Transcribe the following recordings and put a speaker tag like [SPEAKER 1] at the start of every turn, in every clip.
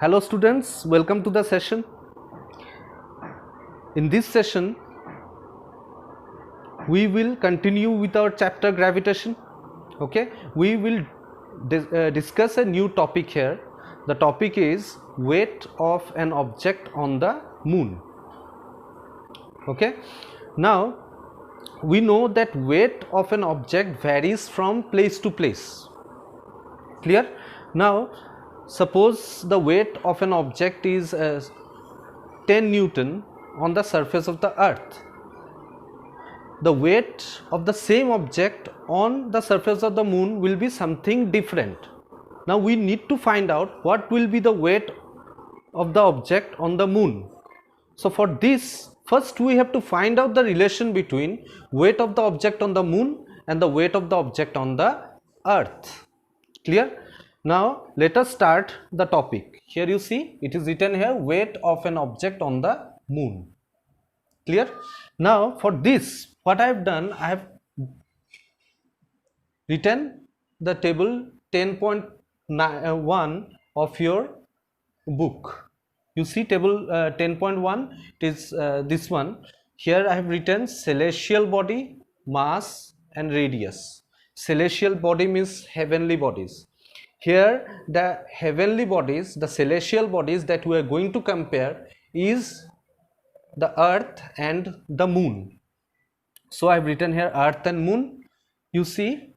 [SPEAKER 1] Hello students, welcome to the session. In this session, we will continue with our chapter gravitation. Okay, we will discuss a new topic here. The topic is weight of an object on the moon. Okay, now we know that weight of an object varies from place to place. Clear? Now suppose the weight of an object is 10 Newton on the surface of the earth. The weight of the same object on the surface of the moon will be something different. Now we need to find out what will be the weight of the object on the moon. So for this, first we have to find out the relation between weight of the object on the moon and the weight of the object on the earth. Clear? Now let us start the topic. Here you see it is written here, weight of an object on the moon. Clear? Now for this, what I have done, I have written the table 10.1 of your book. You see table 10.1, it is this one. Here I have written celestial body, mass and radius. Celestial body means heavenly bodies. Here the heavenly bodies, the celestial bodies that we are going to compare is the earth and the moon. So I have written here earth and moon. You see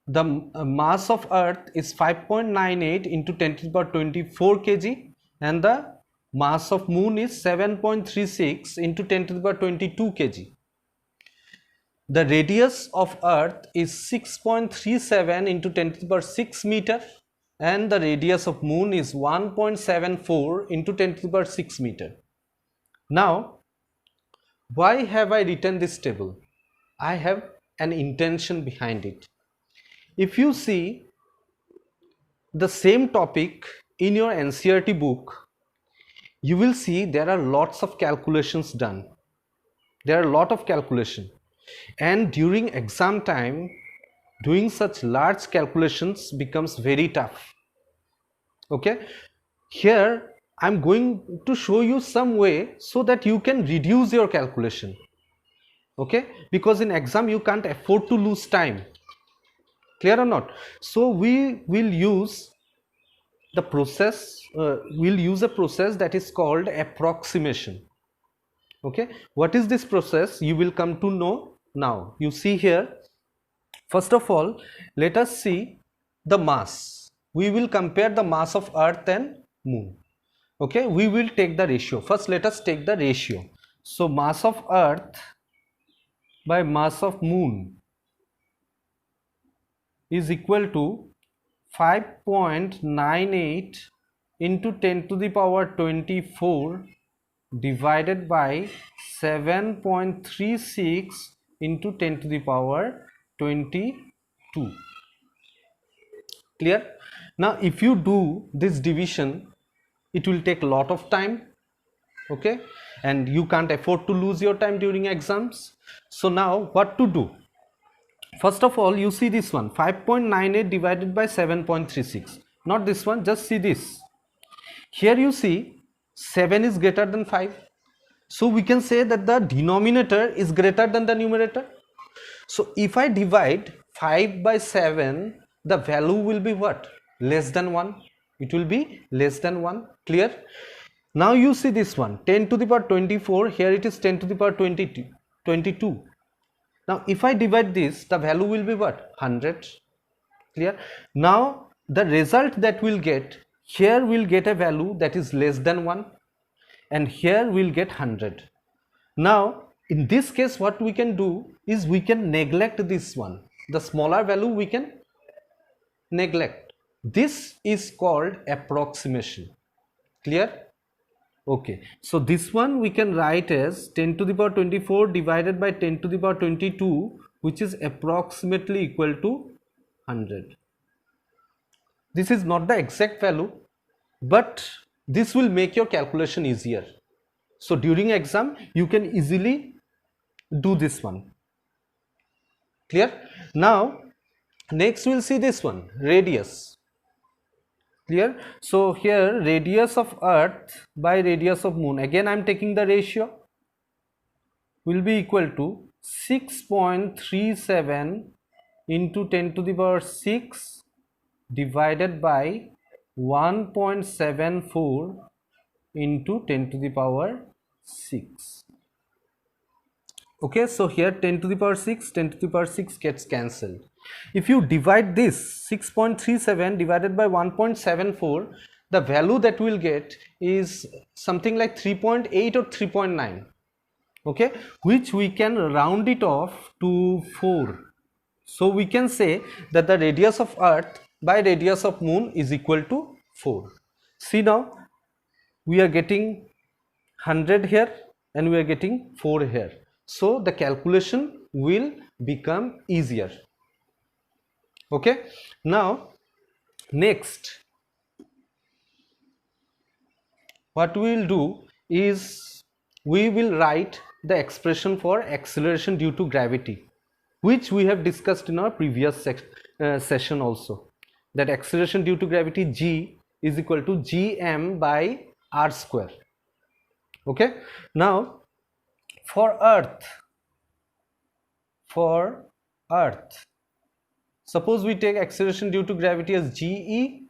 [SPEAKER 1] the mass of earth is 5.98 into 10 to the power 24 kg and the mass of moon is 7.36 into 10 to the power 22 kg. The radius of earth is 6.37 into 10 to the power 6 meter and the radius of moon is 1.74 into 10 to the power 6 meter. Now why have I written this table? I have an intention behind it. If you see the same topic in your NCERT book, you will see there are lots of calculations done. There are a lot of calculation, and during exam time doing such large calculations becomes very tough. Okay, here I am going to show you some way so that you can reduce your calculation. Okay, because in exam you can't afford to lose time. Clear or not? So we will use the process, we'll use a process that is called approximation. Okay, what is this process? You will come to know now. You see here, first of all, let us see the mass. We will compare the mass of earth and moon. Okay, we will take the ratio. First let us take the ratio. So mass of earth by mass of moon is equal to 5.98 into 10 to the power 24 divided by 7.36 into 10 to the power 22. Clear? Now if you do this division, it will take a lot of time. Okay, and you can't afford to lose your time during exams. So now what to do? First of all, you see this one, 5.98 divided by 7.36. Not this one, just see this. Here you see 7 is greater than 5. So we can say that the denominator is greater than the numerator. So if I divide 5 by 7, the value will be what? Less than 1. It will be less than 1. Clear? Now you see this one, 10 to the power 24. Here it is 10 to the power 22. Now if I divide this, the value will be what? 100. Clear? Now the result that we'll get, here we'll get a value that is less than 1 and here we'll get 100. Now in this case what we can do is we can neglect this one. The smaller value we can neglect. This is called approximation. Clear? Okay, so this one we can write as 10 to the power 24 divided by 10 to the power 22, which is approximately equal to 100. This is not the exact value, but this will make your calculation easier. So during exam you can easily do this one. Clear? Now next we'll see this one, radius. Clear? So here radius of earth by radius of moon, again I am taking the ratio, will be equal to 6.37 into 10 to the power 6 divided by 1.74 into 10 to the power 6. Okay, so here 10 to the power 6, 10 to the power 6 gets cancelled. If you divide this 6.37 divided by 1.74, the value that we'll get is something like 3.8 or 3.9. Okay, which we can round it off to 4. So we can say that the radius of earth by radius of moon is equal to 4. See now, we are getting 100 here and we are getting 4 here. So the calculation will become easier. Okay, now next what we will do is we will write the expression for acceleration due to gravity, which we have discussed in our previous session also, that acceleration due to gravity g is equal to gm by r square. Okay, now for earth, suppose we take acceleration due to gravity as ge,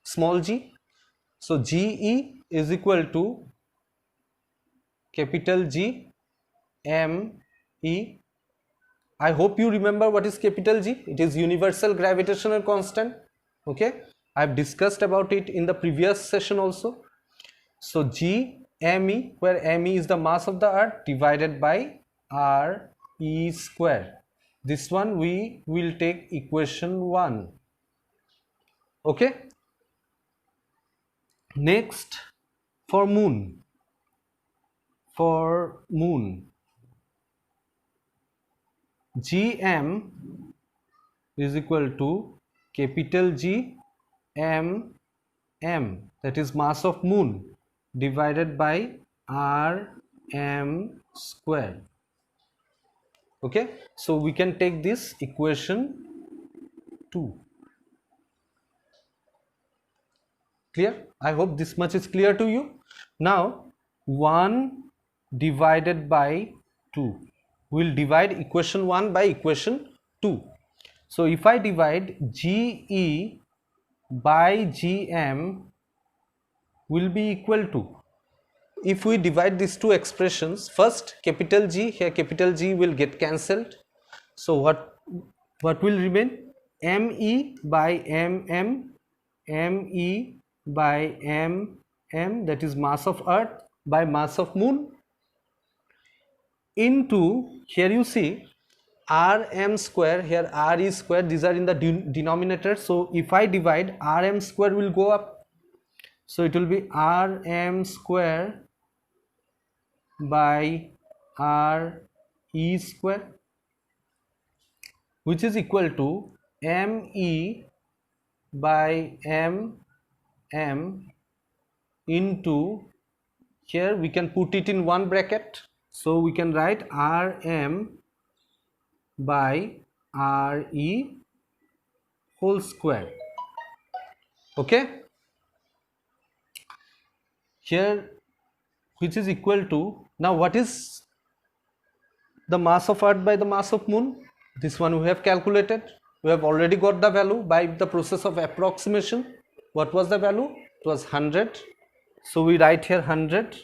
[SPEAKER 1] small g. So ge is equal to capital G m e. I hope you remember what is capital G. It is universal gravitational constant. Okay, I have discussed about it in the previous session also. So G me, where me is the mass of the earth, divided by r e square. This one we will take equation 1. Okay, next for moon, gm is equal to capital G m, that is mass of moon, divided by r m square. Okay, so we can take this equation 2. Clear? I hope this much is clear to you. Now 1 divided by 2, we'll divide equation 1 by equation 2. So if I divide ge by gm will be equal to, if we divide these two expressions, first capital G, here capital G will get cancelled. So what will remain? me by mm, me by mm, that is mass of earth by mass of moon, into, here you see rm square, here r is square, these are in the denominator. So if I divide, rm square will go up, so it will be rm square by r e square, which is equal to me by mm into, here we can put it in one bracket, so we can write rm by re whole square. Okay, here, which is equal to, now what is the mass of earth by the mass of moon? This one we have calculated, we have already got the value by the process of approximation. What was the value? It was 100. So we write here 100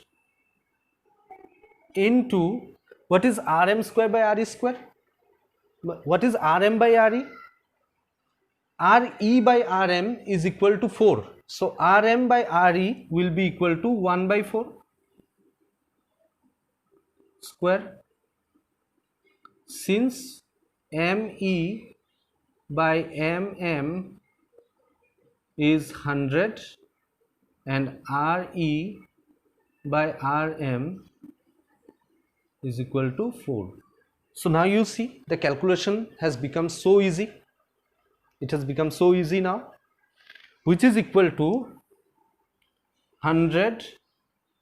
[SPEAKER 1] into, what is rm square by re square? What is rm by re? re by rm is equal to 4. So rm by re will be equal to 1 by 4 square. Since me by mm is 100 and re by rm is equal to 4. So now you see the calculation has become so easy. It has become so easy now, which is equal to 100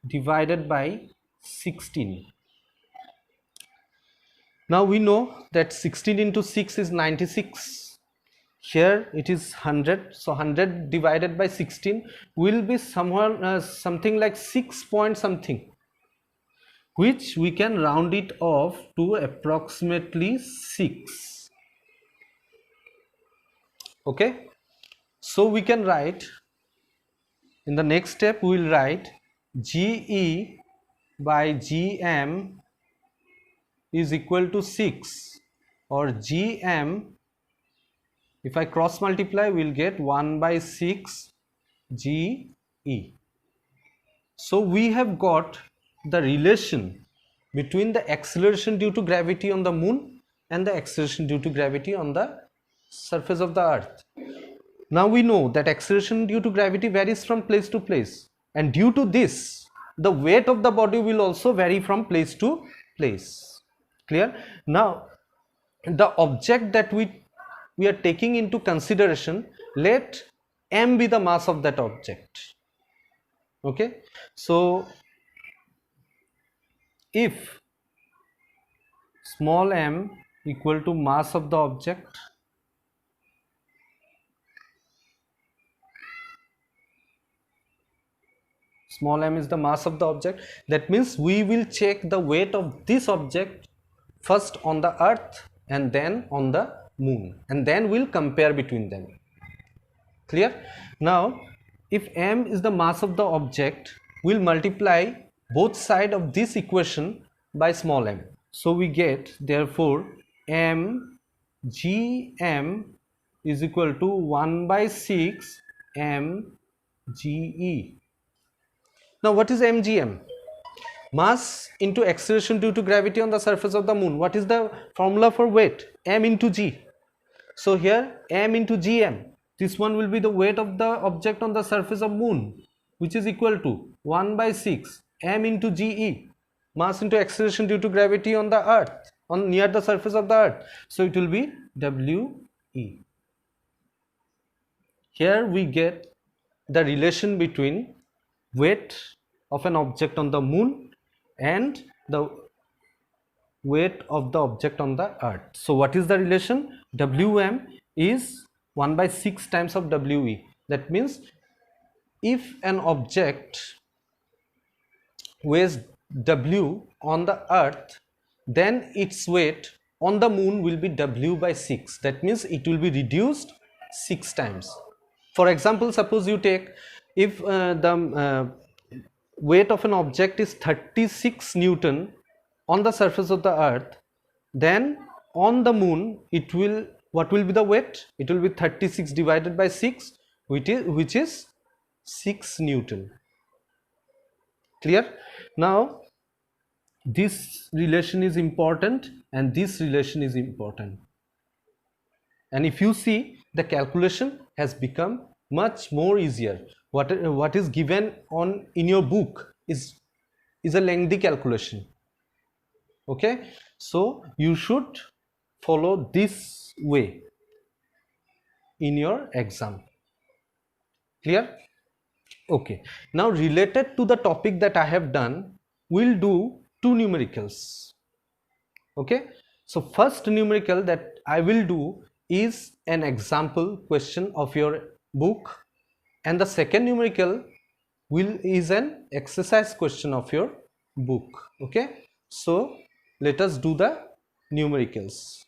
[SPEAKER 1] divided by 16. Now we know that 16 into 6 is 96. here it is 100, so 100 divided by 16 will be somewhere something like 6 point something, which we can round it off to approximately 6. Okay, so we can write, in the next step we will write GE by GM is equal to 6, or GM, if I cross multiply we will get 1 by 6 GE. So we have got the relation between the acceleration due to gravity on the moon and the acceleration due to gravity on the surface of the earth. Now we know that acceleration due to gravity varies from place to place, and due to this the weight of the body will also vary from place to place. Clear? Now the object that we are taking into consideration, let m be the mass of that object. Okay, so if small m equal to mass of the object, small m is the mass of the object, that means we will check the weight of this object first on the earth and then on the moon, and then we'll compare between them. Clear? Now if m is the mass of the object, we'll multiply both sides of this equation by small m. So we get, therefore, m gm is equal to 1 by 6 m ge. Now what is mgm? Mass into acceleration due to gravity on the surface of the moon. What is the formula for weight? M into g. So here m into gm, this one will be the weight of the object on the surface of moon, which is equal to 1 by 6 m into ge, mass into acceleration due to gravity on the earth, on near the surface of the earth. So it will be we. Here we get the relation between weight of an object on the moon and the weight of the object on the earth. So what is the relation? Wm is 1 by 6 times of We. That means if an object weighs W on the earth, then its weight on the moon will be W by 6. That means it will be reduced 6 times. For example, suppose you take, if the weight of an object is 36 Newton on the surface of the earth, then on the moon it will, what will be the weight? It will be 36 divided by 6, which is 6 Newton. Clear? Now this relation is important and this relation is important, and if you see, the calculation has become much more easier. What is given on in your book is a lengthy calculation. Okay, so you should follow this way in your exam. Clear? Okay, now related to the topic that I have done, we'll do two numericals. Okay, so first numerical that I will do is an example question of your book, and the second numerical is an exercise question of your book. Okay, so let us do the numericals.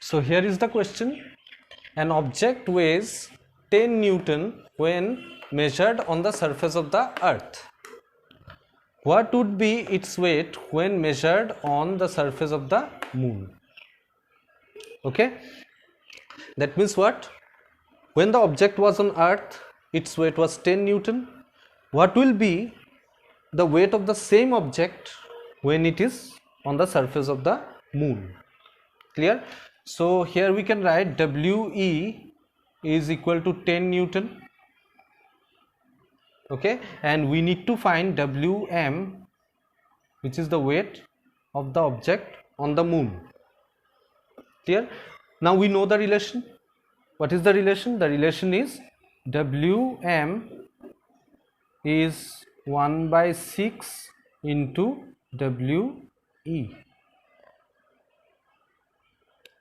[SPEAKER 1] So here is the question: an object weighs 10 Newton when measured on the surface of the earth. What would be its weight when measured on the surface of the moon? Okay, that means what? When the object was on earth, its weight was 10 Newton. What will be the weight of the same object when it is on the surface of the moon? Clear? So here we can write We is equal to 10 Newton. Okay, and we need to find Wm, which is the weight of the object on the moon. Clear? Now we know the relation. What is the relation? The relation is Wm is 1 by 6 into We.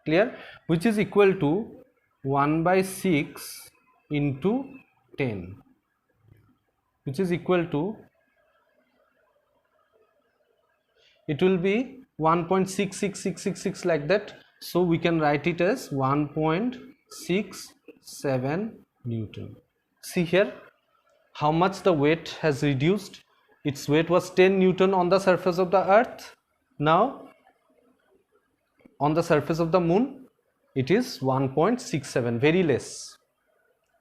[SPEAKER 1] Clear? Which is equal to 1 by 6 into 10, which is equal to, it will be 1.66666 like that. So we can write it as 1.67 Newton. See here how much the weight has reduced. Its weight was 10 Newton on the surface of the earth. Now on the surface of the moon it is 1.67, very less.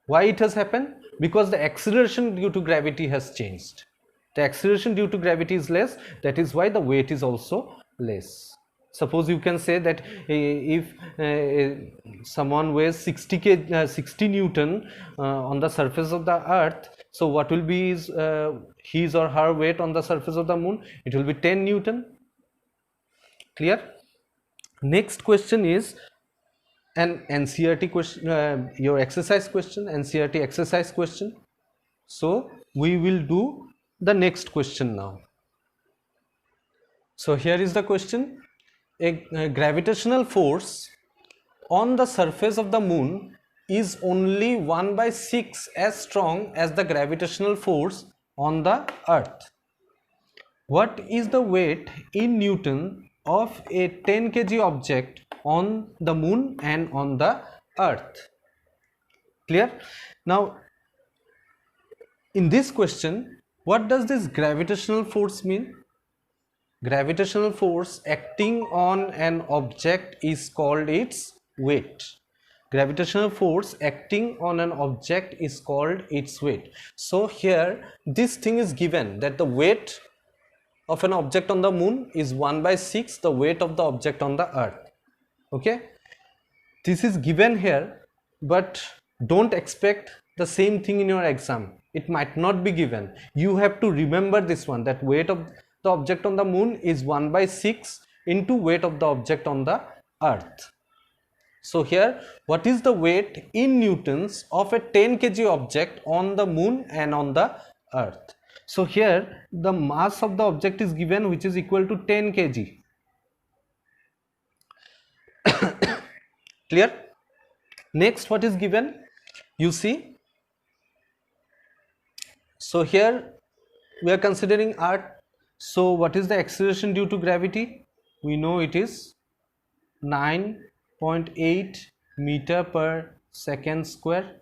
[SPEAKER 1] Why it has happened? Because the acceleration due to gravity has changed. The acceleration due to gravity is less, that is why the weight is also less. Suppose you can say that if someone weighs 60 Newton on the surface of the earth, so what will be his or her weight on the surface of the moon? It will be 10 Newton. Clear? Next question is an NCERT question, your exercise question, NCERT exercise question. So we will do the next question now. So here is the question. A gravitational force on the surface of the moon is only 1 by 6 as strong as the gravitational force on the earth. What is the weight in Newton of a 10 kg object on the moon and on the earth? Clear? Now in this question, what does this gravitational force mean? Gravitational force acting on an object is called its weight. Gravitational force acting on an object is called its weight. So here this thing is given, that the weight of an object on the moon is 1 by 6 the weight of the object on the earth. Okay, this is given here, but don't expect the same thing in your exam. It might not be given. You have to remember this one, that weight of the object on the moon is 1 by 6 into weight of the object on the earth. So here, what is the weight in newtons of a 10 kg object on the moon and on the earth? So here the mass of the object is given, which is equal to 10 kg. Clear? Next, what is given? You see, so here we are considering earth. So what is the acceleration due to gravity? We know it is 9.8 meter per second square.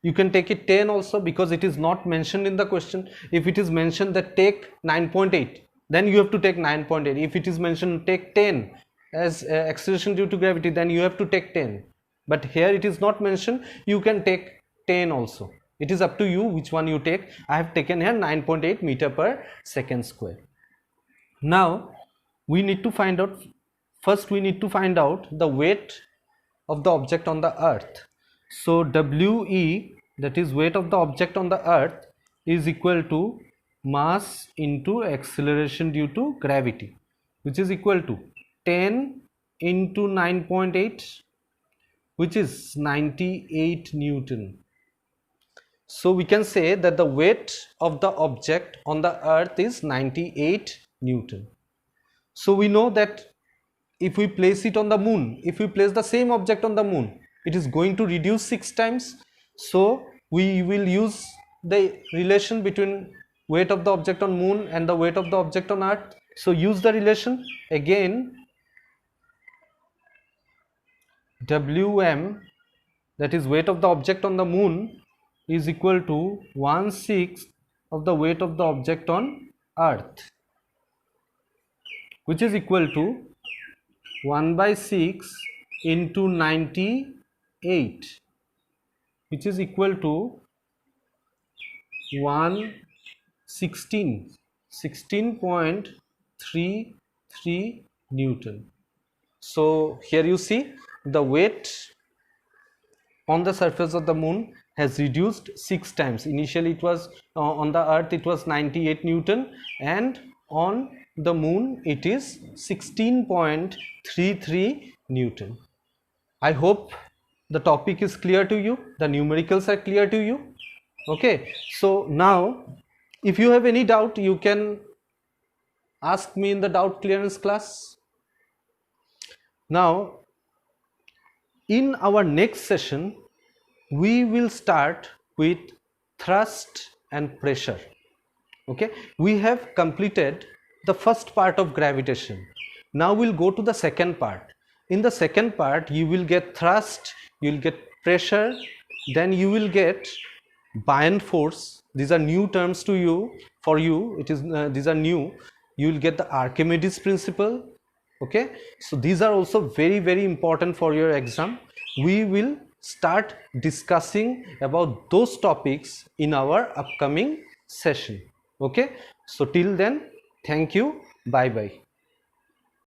[SPEAKER 1] You can take it 10 also, because it is not mentioned in the question. If it is mentioned that take 9.8, then you have to take 9.8. If it is mentioned take 10 as acceleration due to gravity, then you have to take 10. But here it is not mentioned, you can take 10 also. It is up to you which one you take. I have taken here 9.8 meter per second square. Now we need to find out, first we need to find out the weight of the object on the earth. So WE, that is weight of the object on the earth, is equal to mass into acceleration due to gravity, which is equal to 10 into 9.8, which is 98 Newton. So we can say that the weight of the object on the earth is 98 Newton. So we know that if we place it on the moon, if we place the same object on the moon, it is going to reduce 6 times. So we will use the relation between weight of the object on moon and the weight of the object on earth. So use the relation again. Wm, that is weight of the object on the moon, is equal to 1/6 of the weight of the object on earth, which is equal to 1 by 6 into 98, which is equal to 16.33 Newton. So here you see the weight on the surface of the moon has reduced 6 times. Initially it was on the earth it was 98 Newton, and on the moon it is 16.33 Newton. I hope the topic is clear to you, the numericals are clear to you. Okay, so now if you have any doubt, you can ask me in the doubt clearance class. Now In our next session we will start with thrust and pressure. Okay, we have completed the first part of gravitation. Now we'll go to the second part. In the second part you will get thrust, you will get pressure, then you will get buoyant force. These are new terms to you, for you it is these are new. You will get the Archimedes principle. Okay, so these are also very very important for your exam. We will start discussing about those topics in our upcoming session. Okay, so till then, thank you, bye bye.